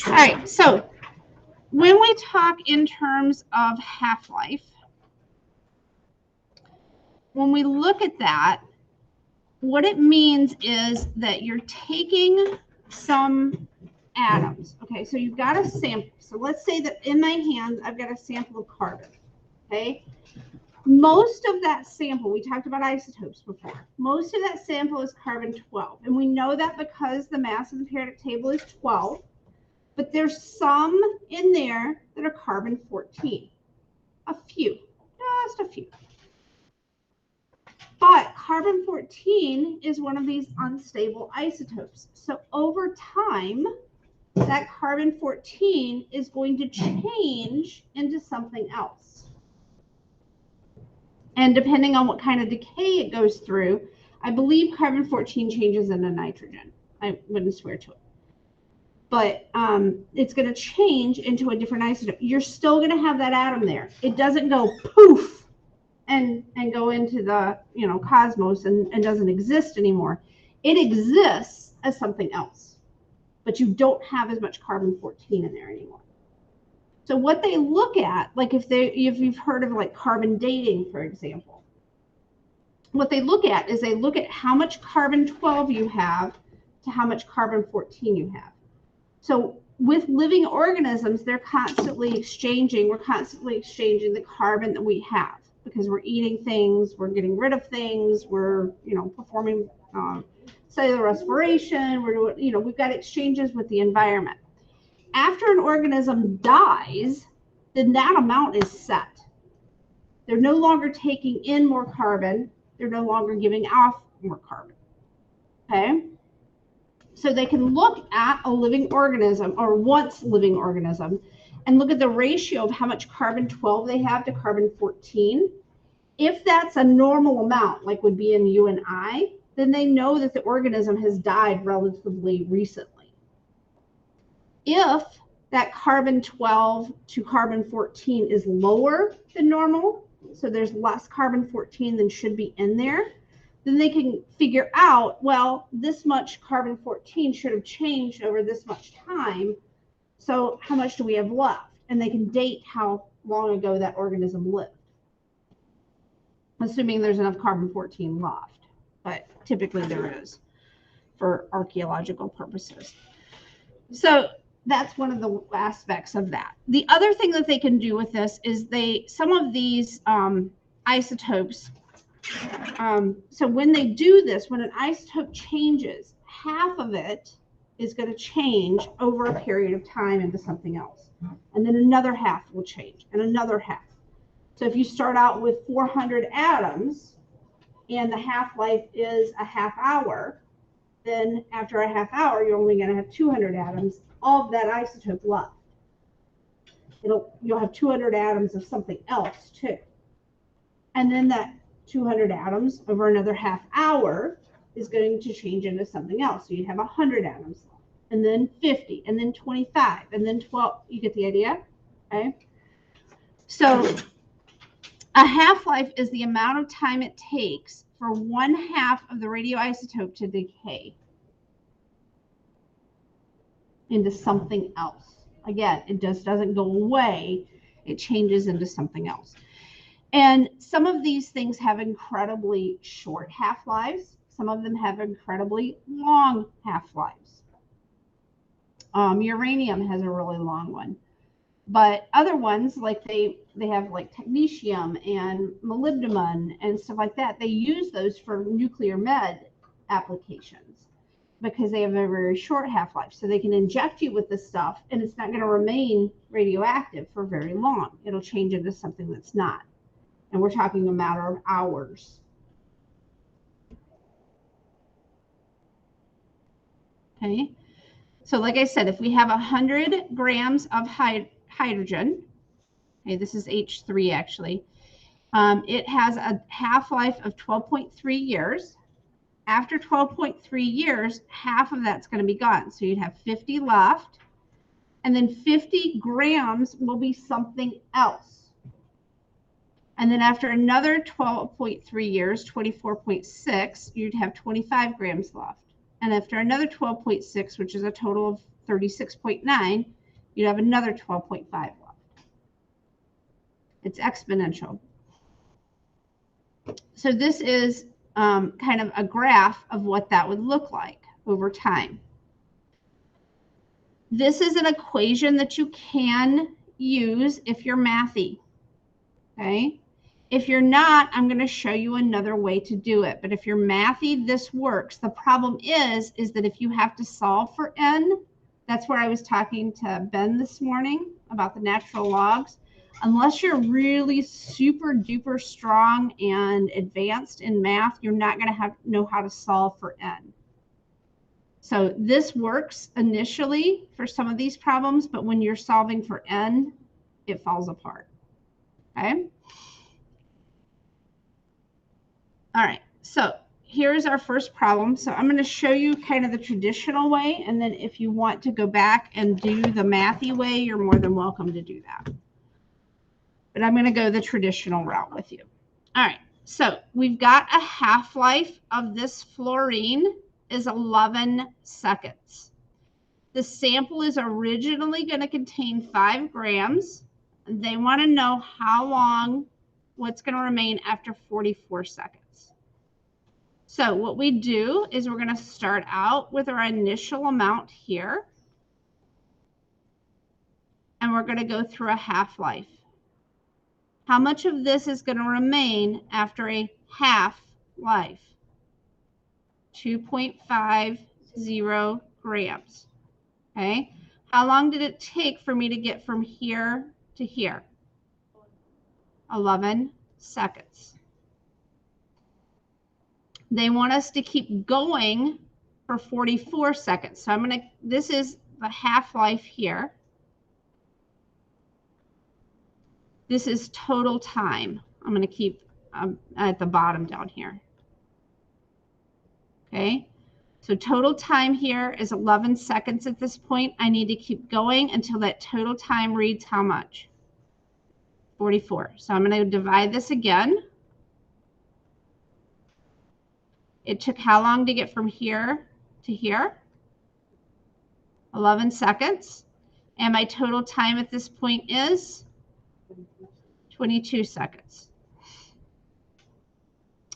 All right, so when we talk in terms of half-life, when we look at that, what it means is that you're taking some atoms. Okay, so you've got a sample. So let's say that in my hands, I've got a sample of carbon. Okay, most of that sample, we talked about isotopes before, most of that sample is carbon-12. And we know that because the mass of the periodic table is 12, but there's some in there that are carbon-14. A few, just a few. But carbon-14 is one of these unstable isotopes. So over time, that carbon-14 is going to change into something else. And depending on what kind of decay it goes through, I believe carbon-14 changes into nitrogen. I wouldn't swear to it. But it's going to change into a different isotope. You're still going to have that atom there. It doesn't go poof and go into the cosmos and doesn't exist anymore. It exists as something else, but you don't have as much carbon-14 in there anymore. So what they look at, like if you've heard of like carbon dating, for example, what they look at is they look at how much carbon-12 you have to how much carbon-14 you have. So with living organisms, they're constantly exchanging. We're constantly exchanging the carbon that we have because we're eating things, we're getting rid of things, we're performing cellular respiration. We're doing we've got exchanges with the environment. After an organism dies, then that amount is set. They're no longer taking in more carbon. They're no longer giving off more carbon. Okay. So they can look at a living organism or once living organism and look at the ratio of how much carbon-12 they have to carbon-14. If that's a normal amount, like would be in you and I, then they know that the organism has died relatively recently. If that carbon-12 to carbon-14 is lower than normal, so there's less carbon-14 than should be in there, then they can figure out, well, this much carbon-14 should have changed over this much time. So how much do we have left? And they can date how long ago that organism lived, assuming there's enough carbon-14 left. But typically there is for archaeological purposes. So that's one of the aspects of that. The other thing that they can do with this is some of these isotopes, so when they do this, when an isotope changes, half of it is going to change over a period of time into something else. And then another half will change and another half. So if you start out with 400 atoms and the half-life is a half hour, then after a half hour, you're only going to have 200 atoms of that isotope left. You'll have 200 atoms of something else too. And then that 200 atoms over another half hour is going to change into something else. So you have 100 atoms left, and then 50, and then 25, and then 12. You get the idea? Okay. So a half-life is the amount of time it takes for 1/2 of the radioisotope to decay into something else. Again, it just doesn't go away. It changes into something else. And some of these things have incredibly short half-lives. Some of them have incredibly long half-lives. Uranium has a really long one. But other ones, like they have like technetium and molybdenum and stuff like that, they use those for nuclear med applications because they have a very short half-life. So they can inject you with this stuff and it's not going to remain radioactive for very long. It'll change into something that's not. And we're talking a matter of hours. Okay. So like I said, if we have 100 grams of hydrogen, okay, this is H3 actually, it has a half-life of 12.3 years. After 12.3 years, half of that's going to be gone. So you'd have 50 left, and then 50 grams will be something else. And then after another 12.3 years, 24.6, you'd have 25 grams left. And after another 12.6, which is a total of 36.9, you'd have another 12.5 left. It's exponential. So this is kind of a graph of what that would look like over time. This is an equation that you can use if you're mathy, okay? If you're not, I'm going to show you another way to do it. But if you're mathy, this works. The problem is that if you have to solve for n, that's where I was talking to Ben this morning about the natural logs. Unless you're really super duper strong and advanced in math, you're not going to know how to solve for n. So this works initially for some of these problems, but when you're solving for n, it falls apart. Okay? All right, so here's our first problem. So I'm going to show you kind of the traditional way, and then if you want to go back and do the mathy way, you're more than welcome to do that. But I'm going to go the traditional route with you. All right, so we've got a half-life of this fluorine is 11 seconds. The sample is originally going to contain 5 grams. They want to know how long, what's going to remain after 44 seconds. So what we do is we're going to start out with our initial amount here. And we're going to go through a half-life. How much of this is going to remain after a half-life? 2.50 grams. Okay. How long did it take for me to get from here to here? 11 seconds. They want us to keep going for 44 seconds. So this is the half-life here. This is total time. I'm going to keep at the bottom down here. Okay. So total time here is 11 seconds at this point. I need to keep going until that total time reads how much? 44. So I'm going to divide this again. It took how long to get from here to here? 11 seconds. And my total time at this point is 22 seconds.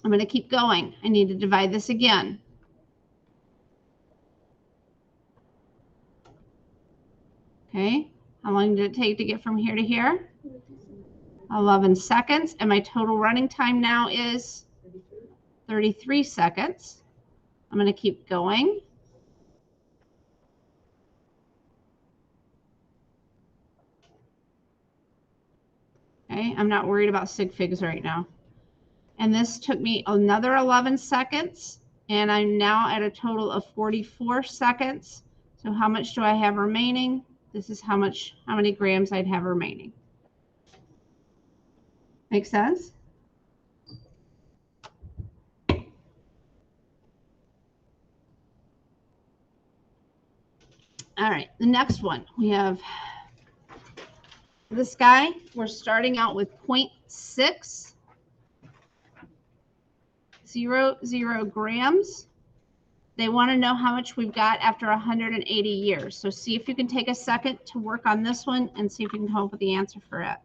I'm going to keep going. I need to divide this again. Okay, how long did it take to get from here to here? 11 seconds. And my total running time now is 33 seconds. I'm going to keep going. Okay, I'm not worried about sig figs right now. And this took me another 11 seconds. And I'm now at a total of 44 seconds. So how much do I have remaining? This is how many grams I'd have remaining. Make sense? All right, the next one. We have this guy. We're starting out with 0.600 grams. They want to know how much we've got after 180 years. So see if you can take a second to work on this one and see if you can come up with the answer for it.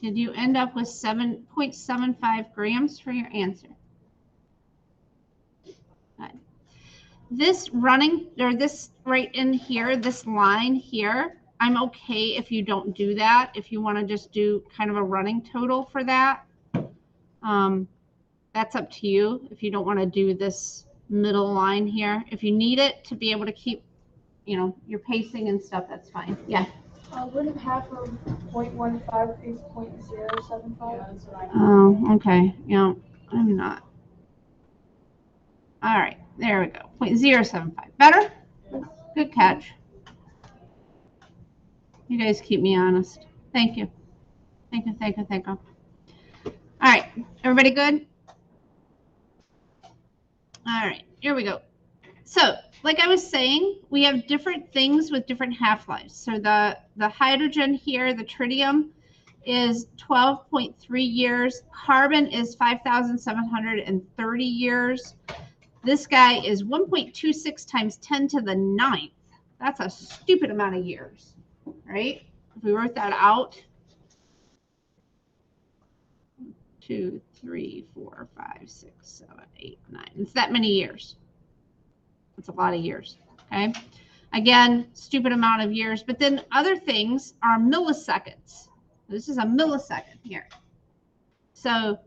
Did you end up with 7.75 grams for your answer? Good. This running, or this right in here, this line here, I'm okay if you don't do that. If you want to just do kind of a running total for that, that's up to you. If you don't want to do this middle line here, if you need it to be able to keep, you know, your pacing and stuff, that's fine. Yeah. Wouldn't half of 0.15 be 0.075? Oh, okay. Yeah, I'm not. All right, there we go. 0.075. Better? Good catch. You guys keep me honest. Thank you. Thank you, thank you, thank you. All right, everybody good? All right, here we go. So, like I was saying, we have different things with different half-lives. So the hydrogen here, the tritium, is 12.3 years. Carbon is 5,730 years. This guy is 1.26 times 10 to the 9th. That's a stupid amount of years, right? If we wrote that out, 2, 3, 4, 5, 6, 7, 8, 9. It's that many years. It's a lot of years, okay? Again, stupid amount of years. But then other things are milliseconds. This is a millisecond here. So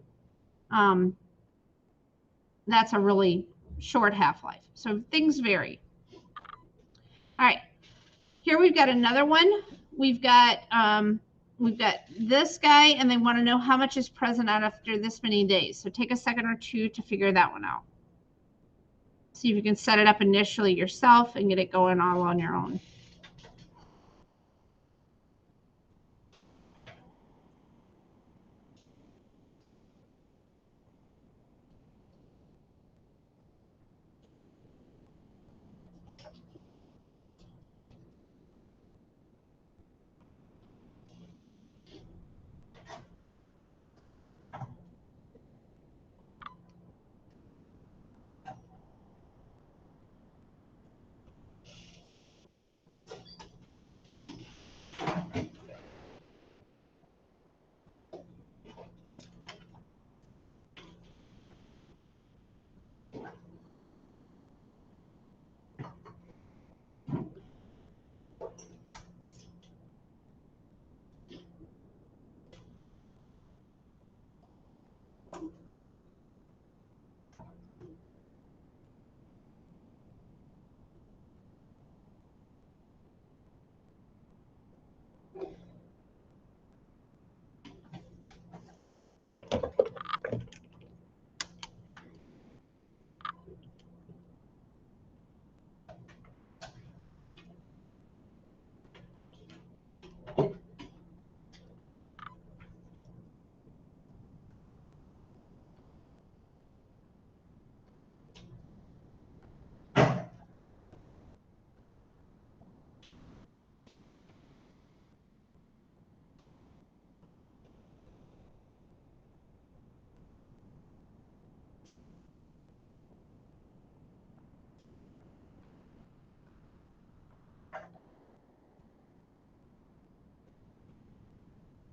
that's a really short half-life. So things vary. All right. Here we've got another one. We've got this guy, and they want to know how much is present out after this many days. So take a second or two to figure that one out. See if you can set it up initially yourself and get it going all on your own.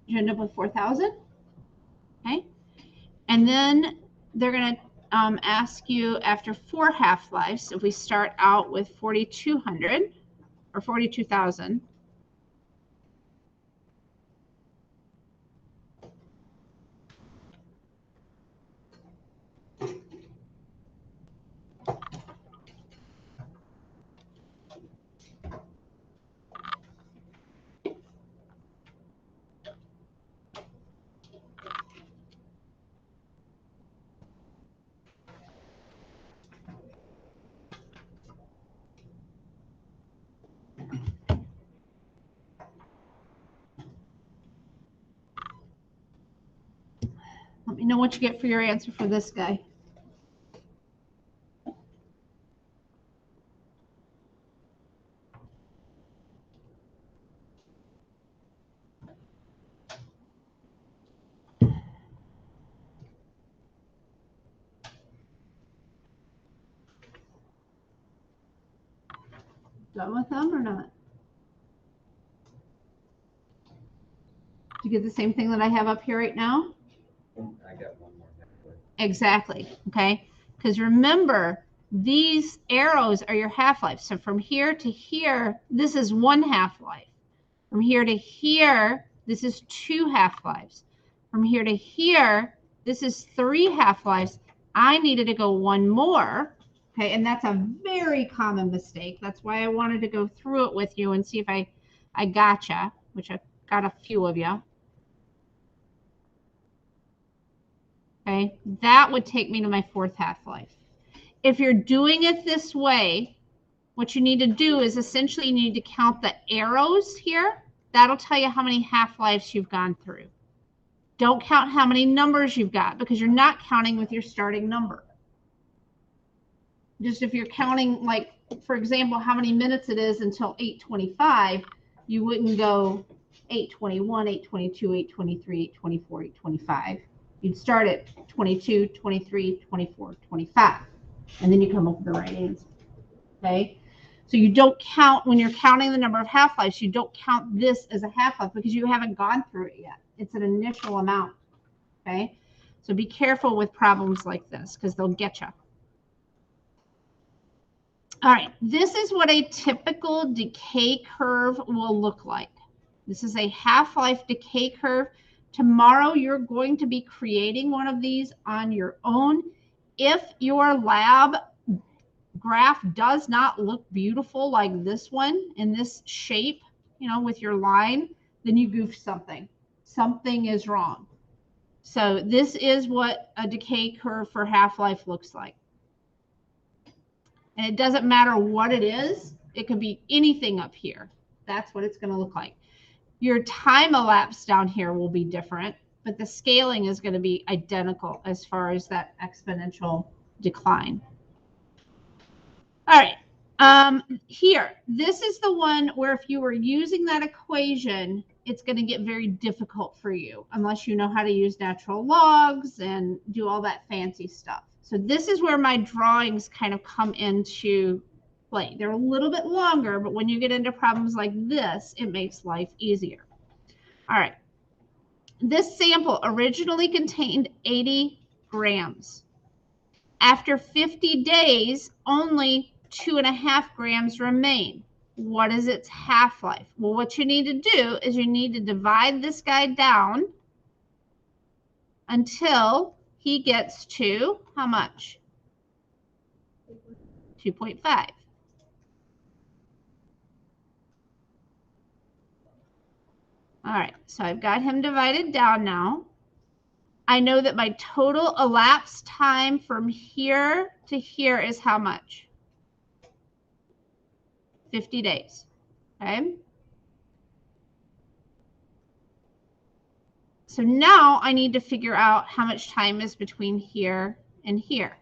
You end up with 4,000. Okay. And then they're going to ask you after 4 half-lives, if we start out with 4,200 or 42,000. Let me know what you get for your answer for this guy. Done with them or not? you get the same thing that I have up here right now? I got one more half-life. Exactly. Okay. Because remember, these arrows are your half-life. So from here to here, this is 1 half-life. From here to here, this is 2 half-lives. From here to here, this is 3 half-lives. I needed to go 1 more. Okay, and that's a very common mistake. That's why I wanted to go through it with you and see if I gotcha, which I got a few of you. Okay, that would take me to my 4th half-life. If you're doing it this way, what you need to do is essentially you need to count the arrows here. That'll tell you how many half-lives you've gone through. Don't count how many numbers you've got because you're not counting with your starting number. Just if you're counting, like, for example, how many minutes it is until 8:25, you wouldn't go 8:21, 8:22, 8:23, 8:24, 8:25. You'd start at 22, 23, 24, 25, and then you come up with the right answer. Okay? So you don't count, when you're counting the number of half-lives, you don't count this as a half-life because you haven't gone through it yet. It's an initial amount. Okay? So be careful with problems like this because they'll get you. All right, this is what a typical decay curve will look like. This is a half-life decay curve. Tomorrow, you're going to be creating one of these on your own. If your lab graph does not look beautiful like this one in this shape, you know, with your line, then you goofed something. Something is wrong. So this is what a decay curve for half-life looks like. And it doesn't matter what it is. It could be anything up here. That's what it's going to look like. Your time elapsed down here will be different, but the scaling is going to be identical as far as that exponential decline. All right. Here, this is the one where if you were using that equation, it's going to get very difficult for you unless you know how to use natural logs and do all that fancy stuff. So this is where my drawings kind of come into play. They're a little bit longer, but when you get into problems like this, it makes life easier. All right. This sample originally contained 80 grams. After 50 days, only 2.5 grams remain. What is its half-life? Well, what you need to do is you need to divide this guy down until he gets to how much? 2.5. All right, so I've got him divided down now. I know that my total elapsed time from here to here is how much? 50 days. Okay. So now I need to figure out how much time is between here and here.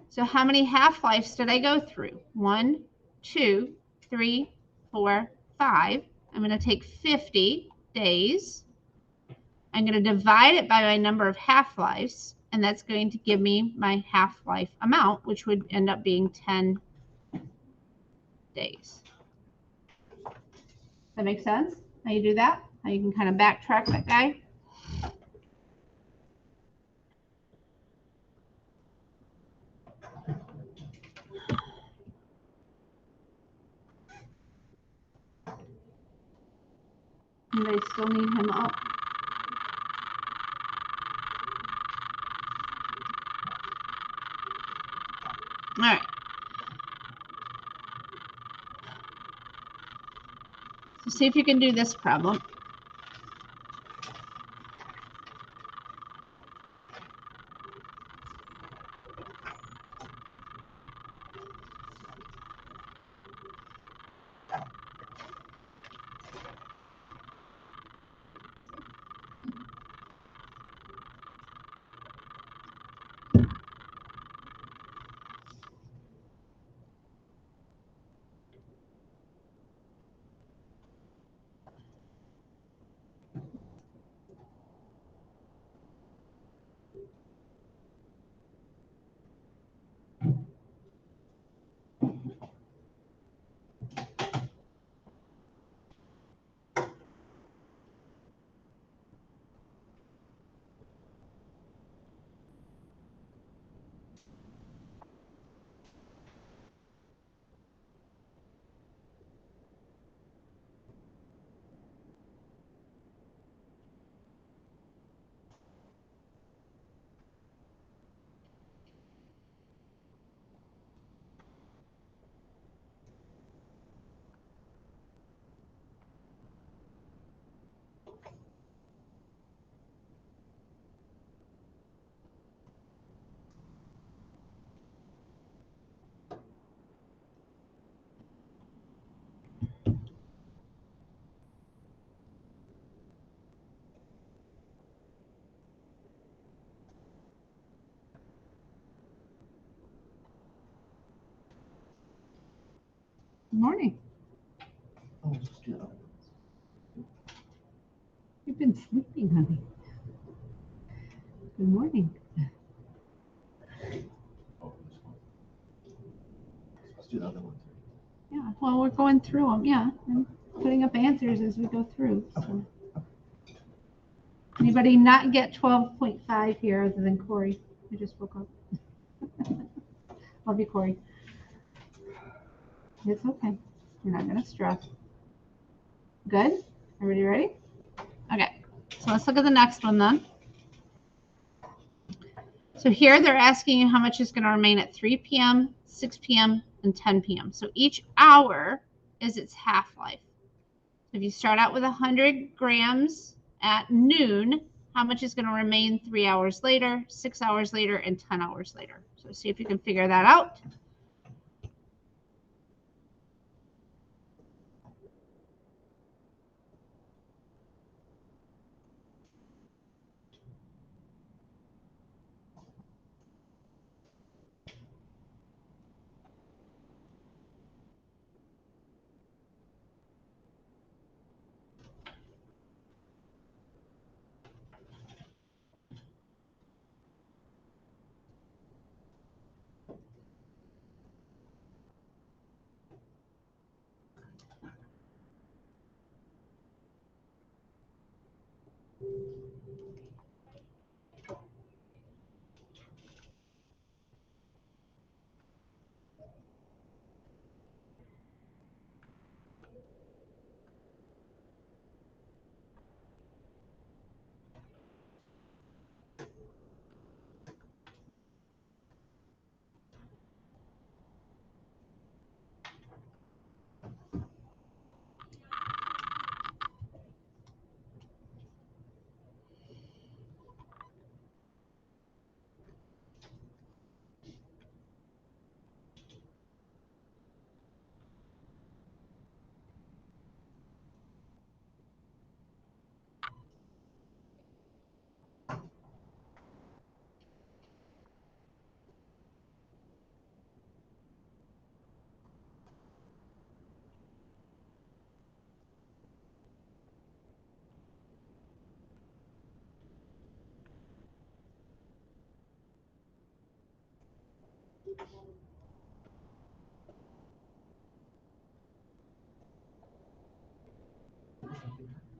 So how many half-lives did I go through? 1, 2, 3, 4, 5. I'm going to take 50 days. I'm going to divide it by my number of half-lives, and that's going to give me my half-life amount, which would end up being 10 days. Does that make sense? How you do that? How you can kind of backtrack that guy? And they still need him up. All right. So see if you can do this problem. morning. Oh, let's do the other ones. You've been sleeping, honey. Good morning. Oh, this one. Let's do the other ones. Yeah, well, we're going through them. Yeah, I'm putting up answers as we go through. So. Anybody not get 12.5 here other than Corey? I just woke up. Love you, Corey. It's okay. You're not going to stress. Good? Everybody ready? Okay, so let's look at the next one then. So here they're asking you how much is going to remain at 3 p.m., 6 p.m., and 10 p.m. So each hour is its half-life. If you start out with 100 grams at noon, how much is going to remain 3 hours later, 6 hours later, and 10 hours later? So see if you can figure that out.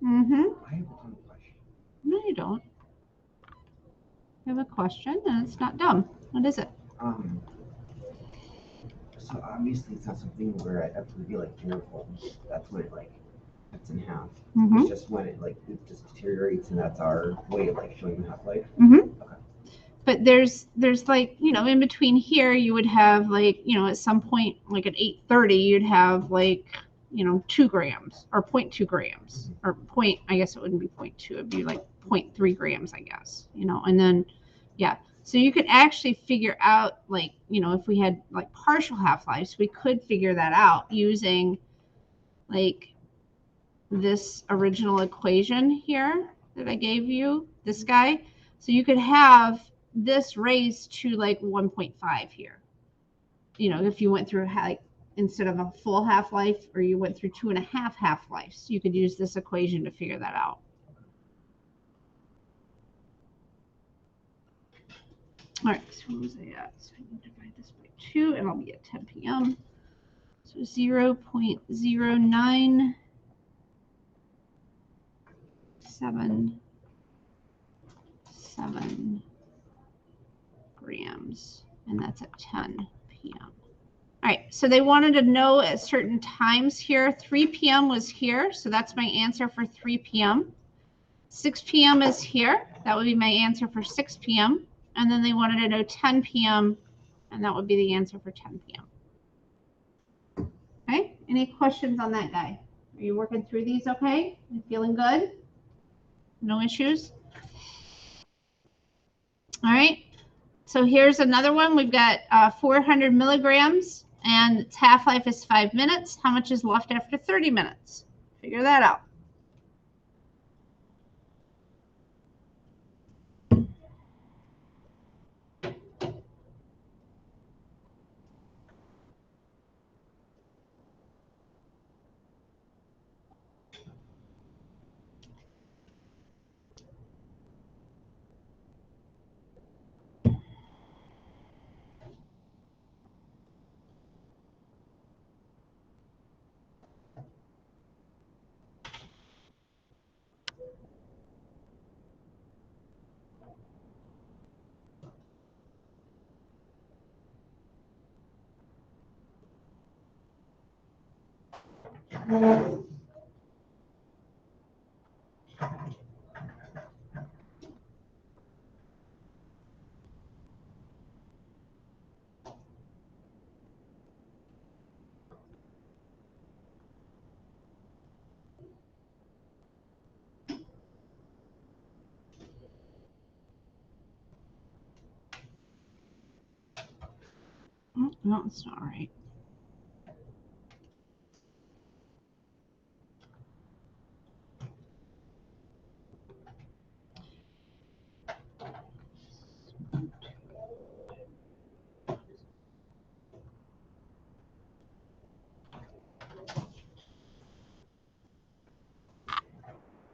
Mm-hmm. I have one question. No, you don't. You have a question, and it's not dumb. What is it? So obviously it's not something where I have to be like careful. That's when it like cuts in half. Mm-hmm. It's just when it like it just deteriorates, and that's our way of like showing the half-life. Mm-hmm. Okay. But there's like, you know, in between here you would have like, you know, at some point like at 8:30 you'd have like, you know, 2 grams or 0.2 grams or point, I guess it wouldn't be 0.2, it'd be like 0.3 grams, I guess, you know, and then, yeah. So you could actually figure out like, you know, if we had like partial half-lives, we could figure that out using like this original equation here that I gave you, this guy. So you could have this raised to like 1.5 here. You know, if you went through like instead of a full half-life, or you went through 2.5 half-lives, you could use this equation to figure that out. All right, so what was I at? So I need to divide this by 2, and I'll be at 10 p.m. So 0.0977 grams, and that's at 10 p.m. All right, so they wanted to know at certain times here. 3 p.m. was here, so that's my answer for 3 p.m. 6 p.m. is here. That would be my answer for 6 p.m. And then they wanted to know 10 p.m., and that would be the answer for 10 p.m. Okay, any questions on that guy? Are you working through these okay? You feeling good? No issues? All right, so here's another one. We've got 400 milligrams, and its half-life is 5 minutes. How much is left after 30 minutes? Figure that out. Oh, no, it's not right.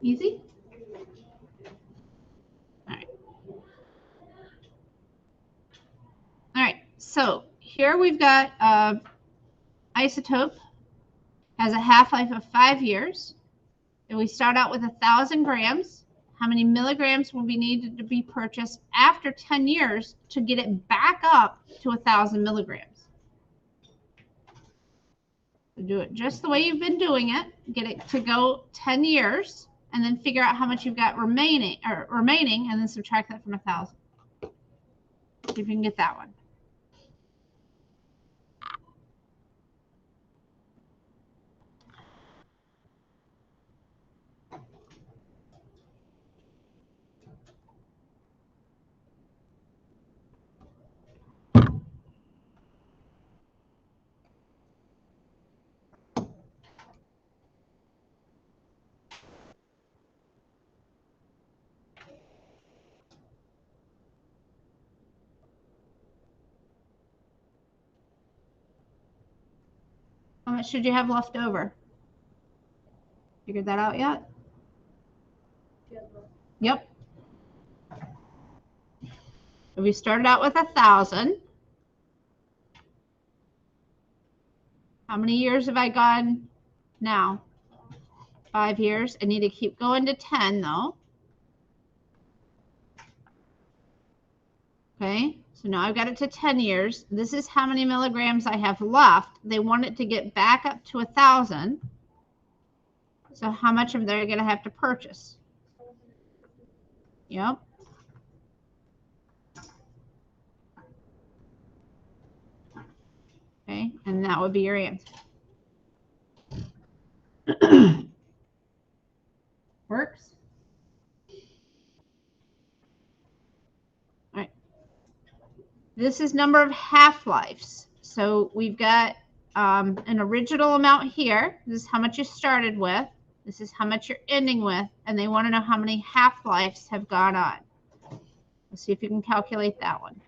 Easy? All right. All right, so here we've got isotope, has a half-life of 5 years. And we start out with 1,000 grams. How many milligrams will be needed to be purchased after 10 years to get it back up to 1,000 milligrams? So do it just the way you've been doing it. Get it to go 10 years, and then figure out how much you've got remaining, and then subtract that from 1,000. See if you can get that one. How much should you have left over? Figured that out yet? Yep. If we started out with 1,000, how many years have I gone now? 5 years. I need to keep going to 10 though. Okay, so now I've got it to 10 years. This is how many milligrams I have left. They want it to get back up to 1,000. So how much of they're going to have to purchase? Yep. Okay, and that would be your answer. Works? All right. This is number of half-lives. So we've got an original amount here. This is how much you started with. This is how much you're ending with. And they want to know how many half-lives have gone on. Let's see if you can calculate that one.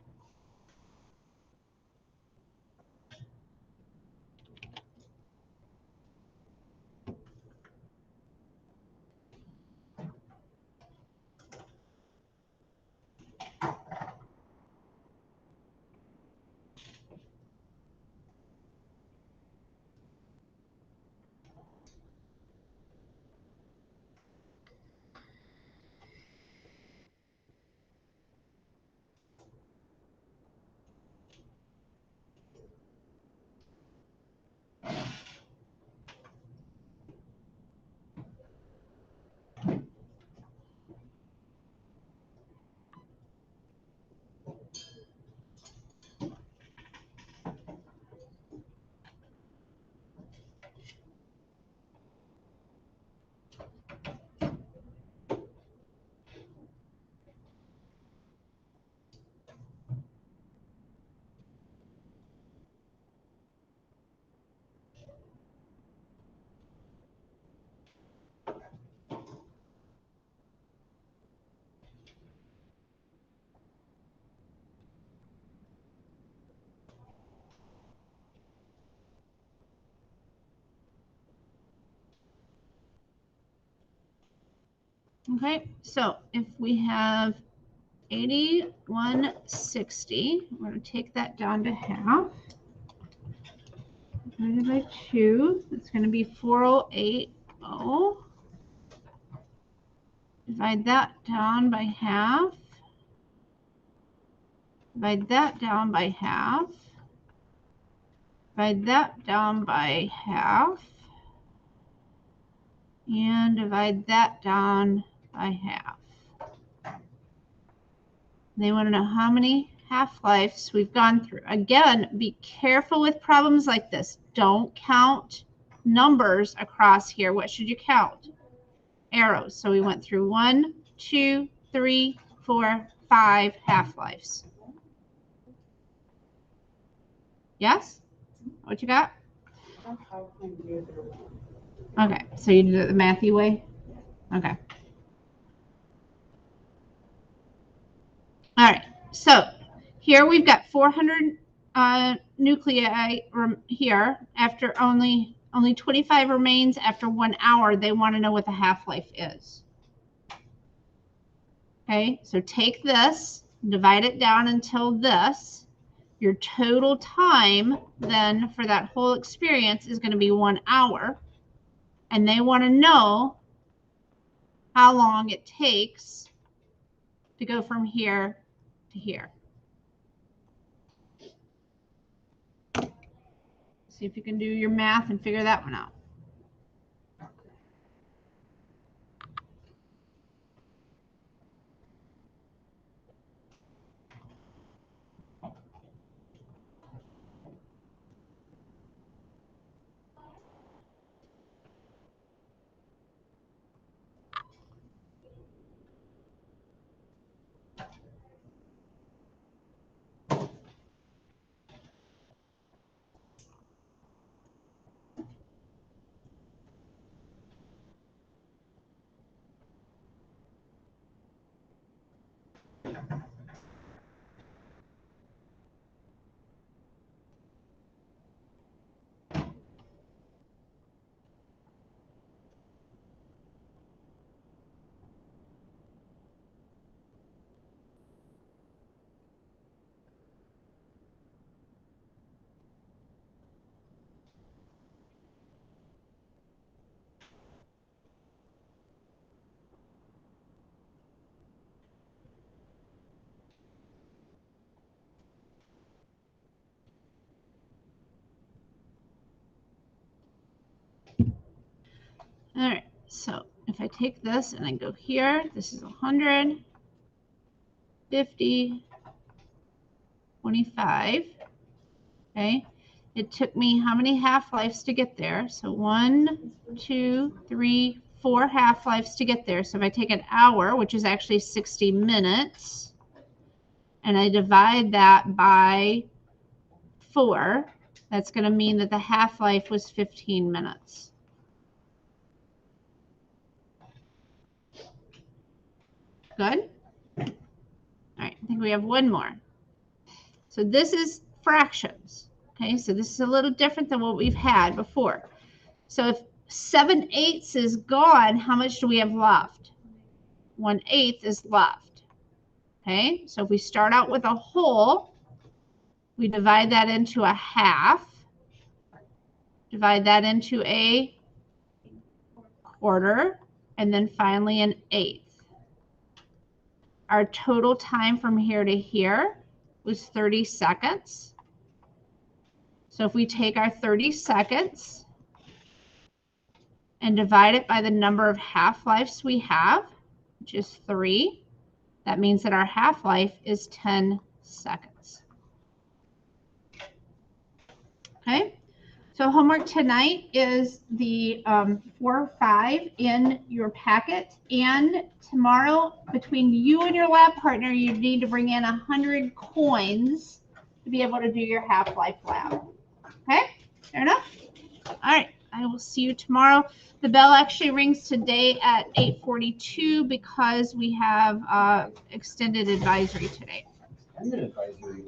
Okay, so if we have 8160, we're going to take that down to half. Divided by 2, it's going to be 4080. Divide that down by half. Divide that down by half. Divide that down by half. and divide that down by half. They want to know how many half-lives we've gone through. Again, be careful with problems like this. Don't count numbers across here. What should you count? Arrows. So we went through 1, 2, 3, 4, 5 half-lives. Yes? What you got? Okay, so you did it the mathy way? Okay. All right, so here we've got 400 nuclei here. After only 25 remains after 1 hour, they want to know what the half-life is. Okay, so take this, divide it down until this. Your total time then for that whole experience is going to be 1 hour. And they want to know how long it takes to go from here to here. See if you can do your math and figure that one out. All right, so if I take this and I go here, this is 100, 50, 25. Okay, it took me how many half-lives to get there? So 1, 2, 3, 4 half-lives to get there. So if I take an hour, which is actually 60 minutes, and I divide that by 4, that's going to mean that the half-life was 15 minutes. Good? All right, I think we have one more. So this is fractions. Okay, so this is a little different than what we've had before. So if 7/8 is gone, how much do we have left? 1/8 is left. Okay, so if we start out with a whole, we divide that into a half, divide that into a quarter, and then finally an eighth. Our total time from here to here was 30 seconds. So if we take our 30 seconds and divide it by the number of half-lives we have, which is 3, that means that our half-life is 10 seconds. Okay, so homework tonight is the 4-5 in your packet, and tomorrow between you and your lab partner, you need to bring in 100 coins to be able to do your half-life lab. Okay, fair enough? All right, I will see you tomorrow. The bell actually rings today at 8:42 because we have extended advisory today. I'm an advisory.